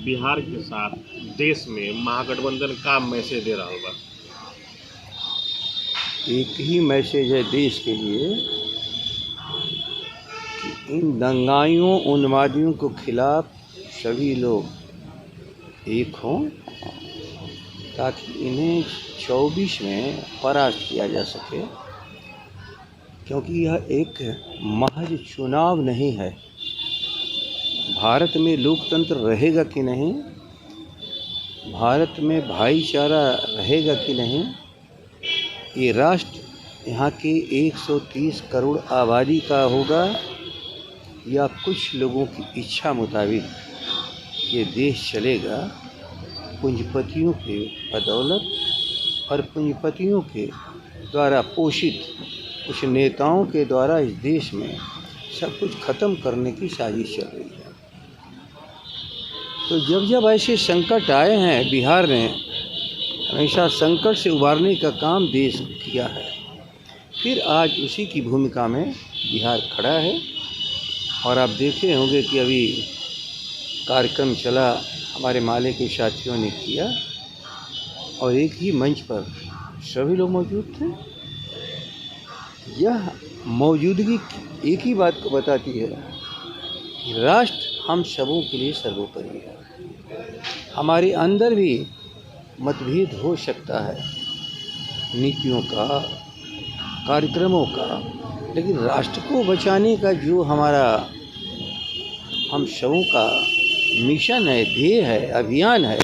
बिहार के साथ देश में महागठबंधन का मैसेज दे रहा होगा। एक ही मैसेज है देश के लिए कि इन दंगाइयों उन्मादियों के खिलाफ सभी लोग एक हों ताकि इन्हें 24 में परास्त किया जा सके, क्योंकि यह एक महज चुनाव नहीं है। भारत में लोकतंत्र रहेगा कि नहीं, भारत में भाईचारा रहेगा कि नहीं, ये राष्ट्र यहाँ के 130 करोड़ आबादी का होगा या कुछ लोगों की इच्छा मुताबिक ये देश चलेगा। पूंजीपतियों के बदौलत और पूंजीपतियों के द्वारा पोषित कुछ नेताओं के द्वारा इस देश में सब कुछ ख़त्म करने की साजिश चल रही है। तो जब जब ऐसे संकट आए हैं, बिहार ने हमेशा संकट से उबारने का काम देश किया है। फिर आज उसी की भूमिका में बिहार खड़ा है। और आप देखे होंगे कि अभी कार्यक्रम चला, हमारे माले के साथियों ने किया और एक ही मंच पर सभी लोग मौजूद थे। यह मौजूदगी एक ही बात को बताती है कि राष्ट्र हम सबों के लिए सर्वोपरि है। हमारे अंदर भी मतभेद हो सकता है नीतियों का, कार्यक्रमों का, लेकिन राष्ट्र को बचाने का जो हमारा हम सबों का मिशन है, ध्येय है, अभियान है,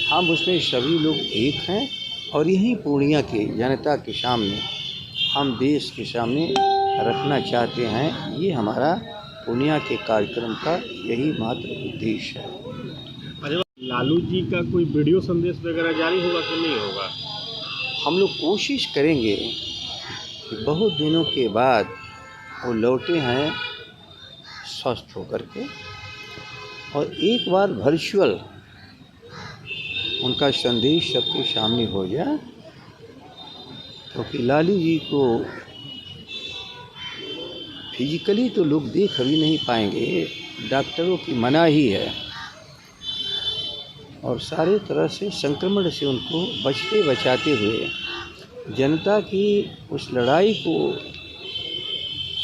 हम उसमें सभी लोग एक हैं। और यही पूर्णिया के जनता के सामने, हम देश के सामने रखना चाहते हैं। ये हमारा पूर्णिया के कार्यक्रम का यही मात्र उद्देश्य है। अरे लालू जी का कोई वीडियो संदेश वगैरह जारी होगा कि नहीं होगा? हम लोग कोशिश करेंगे कि बहुत दिनों के बाद वो लौटे हैं स्वस्थ होकर के, और एक बार वर्चुअल उनका संदेश सबके सामने हो जाए, क्योंकि लालू जी को फिजिकली तो लोग देख भी नहीं पाएंगे, डॉक्टरों की मनाही है और सारे तरह से संक्रमण से उनको बचते बचाते हुए जनता की उस लड़ाई को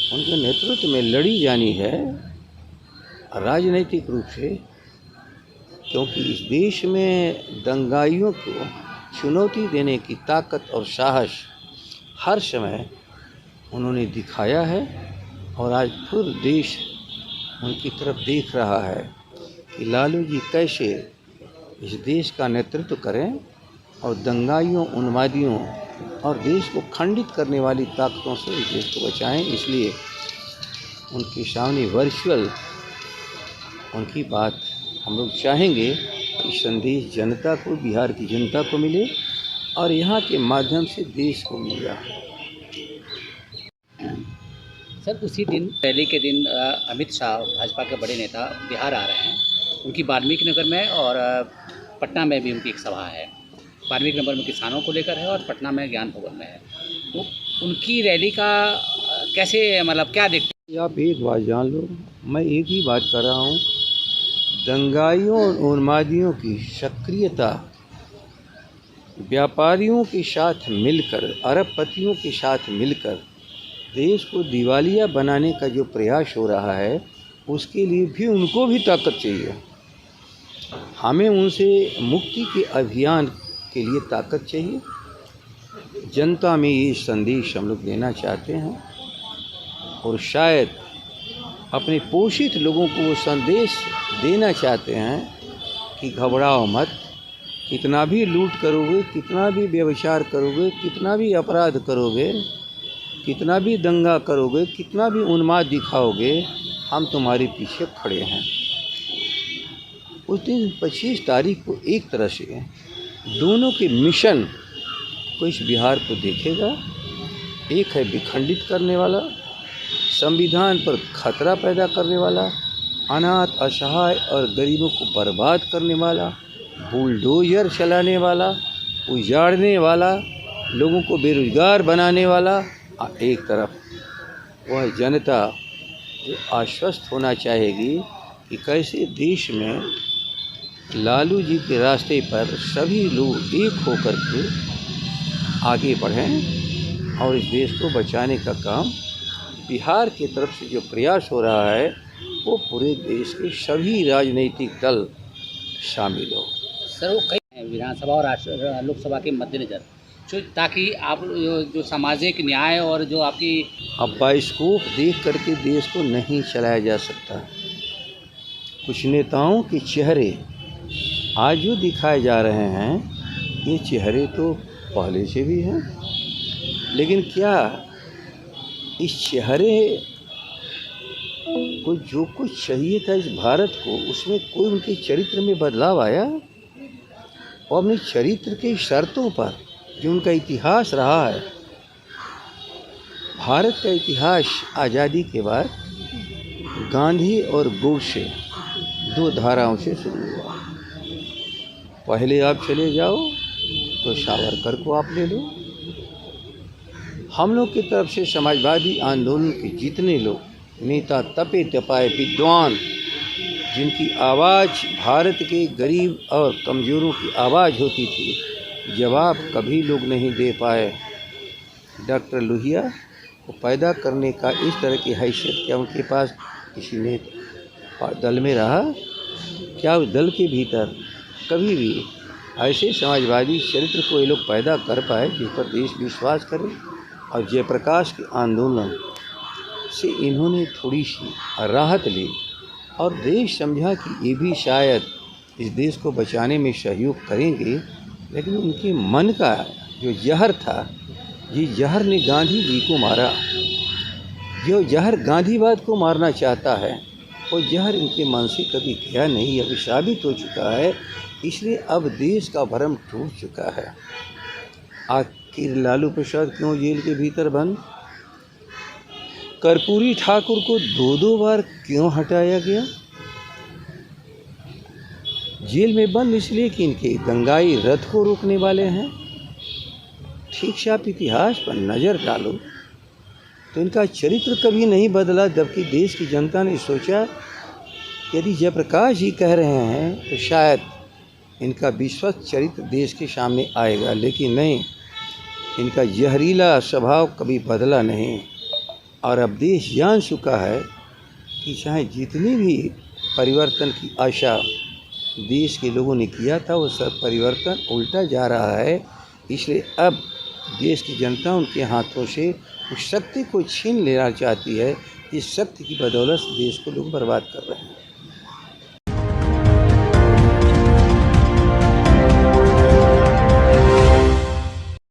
उनके नेतृत्व में लड़ी जानी है राजनीतिक रूप से। क्योंकि इस देश में दंगाइयों को चुनौती देने की ताकत और साहस हर समय उन्होंने दिखाया है, और आज पूरा देश उनकी तरफ देख रहा है कि लालू जी कैसे इस देश का नेतृत्व करें और दंगाइयों, उन्मादियों और देश को खंडित करने वाली ताकतों से इस देश को बचाएं। इसलिए उनके सामने वर्चुअल उनकी बात हम लोग चाहेंगे कि संदेश जनता को, बिहार की जनता को मिले और यहाँ के माध्यम से देश को मिला। सर, उसी दिन रैली के दिन अमित शाह भाजपा के बड़े नेता बिहार आ रहे हैं। उनकी वाल्मीकि नगर में और पटना में भी उनकी एक सभा है। वाल्मीकि नगर में किसानों को लेकर है और पटना में ज्ञान भवन में है। तो उनकी रैली का कैसे, मतलब क्या देखते हैं? आप एक बात जान लो, मैं एक ही बात कर रहा हूँ, दंगाइयों और उन्मादियों की सक्रियता व्यापारियों के साथ मिलकर, अरबपतियों के साथ मिलकर देश को दिवालिया बनाने का जो प्रयास हो रहा है, उसके लिए भी उनको भी ताकत चाहिए। हमें उनसे मुक्ति के अभियान के लिए ताकत चाहिए। जनता में ये संदेश हम लोग देना चाहते हैं और शायद अपने पोषित लोगों को वो संदेश देना चाहते हैं कि घबराओ मत, कितना भी लूट करोगे, कितना भी व्यभिचार करोगे, कितना भी अपराध करोगे, कितना भी दंगा करोगे, कितना भी उन्माद दिखाओगे, हम तुम्हारे पीछे खड़े हैं। उस दिन 25 तारीख को एक तरह से दोनों के मिशन को इस बिहार को देखेगा। एक है विखंडित करने वाला, संविधान पर खतरा पैदा करने वाला, अनाथ, असहाय और गरीबों को बर्बाद करने वाला, बुलडोजर चलाने वाला, उजाड़ने वाला, लोगों को बेरोजगार बनाने वाला। एक तरफ वह जनता जो आश्वस्त होना चाहेगी कि कैसे देश में लालू जी के रास्ते पर सभी लोग एक होकर के आगे बढ़ें और इस देश को बचाने का काम बिहार की तरफ से जो प्रयास हो रहा है वो पूरे देश के सभी राजनीतिक दल शामिल हो। सर वो कई विधानसभा और लोकसभा के मद्देनज़र जो ताकि आप जो सामाजिक न्याय और जो आपकी अब बाइस्कोप देख करके देश को नहीं चलाया जा सकता। कुछ नेताओं के चेहरे आज जो दिखाए जा रहे हैं ये चेहरे तो पहले से भी हैं, लेकिन क्या इस चेहरे को जो कुछ चाहिए था इस भारत को उसमें कोई उनके चरित्र में बदलाव आया? और अपने चरित्र के शर्तों पर जो उनका इतिहास रहा है, भारत का इतिहास आज़ादी के बाद गांधी और गोडसे दो धाराओं से शुरू हुआ। पहले आप चले जाओ तो सावरकर को आप ले लो। हम लोग की तरफ से समाजवादी आंदोलन के जितने लोग नेता तपे तपाए विद्वान जिनकी आवाज़ भारत के गरीब और कमज़ोरों की आवाज़ होती थी, जवाब कभी लोग नहीं दे पाए। डॉक्टर लोहिया को पैदा करने का इस तरह की हैसियत क्या उनके पास किसी नेता दल में रहा? क्या उस दल के भीतर कभी भी ऐसे समाजवादी चरित्र को ये लोग पैदा कर पाए जिस पर देश विश्वास करे? और जयप्रकाश के आंदोलन से इन्होंने थोड़ी सी राहत ली और देश समझा कि ये भी शायद इस देश को बचाने में सहयोग करेंगे। लेकिन उनके मन का जो जहर था, ये जहर ने गांधी जी को मारा। जो जहर गांधीवाद को मारना चाहता है वो जहर इनके मन से कभी गया नहीं, अभी साबित हो चुका है। इसलिए अब देश का भरम टूट चुका है। आखिर लालू प्रसाद क्यों जेल के भीतर बंद? कर्पूरी ठाकुर को दो बार क्यों हटाया गया? जेल में बंद इसलिए कि इनके दंगाई रथ को रोकने वाले हैं। ठीक से आप इतिहास पर नज़र डालो तो इनका चरित्र कभी नहीं बदला, जबकि देश की जनता ने सोचा यदि जयप्रकाश जी कह रहे हैं तो शायद इनका विश्वस्त चरित्र देश के सामने आएगा। लेकिन नहीं, इनका जहरीला स्वभाव कभी बदला नहीं। और अब देश जान चुका है कि चाहे जितनी भी परिवर्तन की आशा देश के लोगों ने किया था वो सब परिवर्तन उल्टा जा रहा है। इसलिए अब देश की जनता उनके हाथों से उस शक्ति को छीन लेना चाहती है। इस शक्ति की बदौलत देश को लोग बर्बाद कर रहे हैं।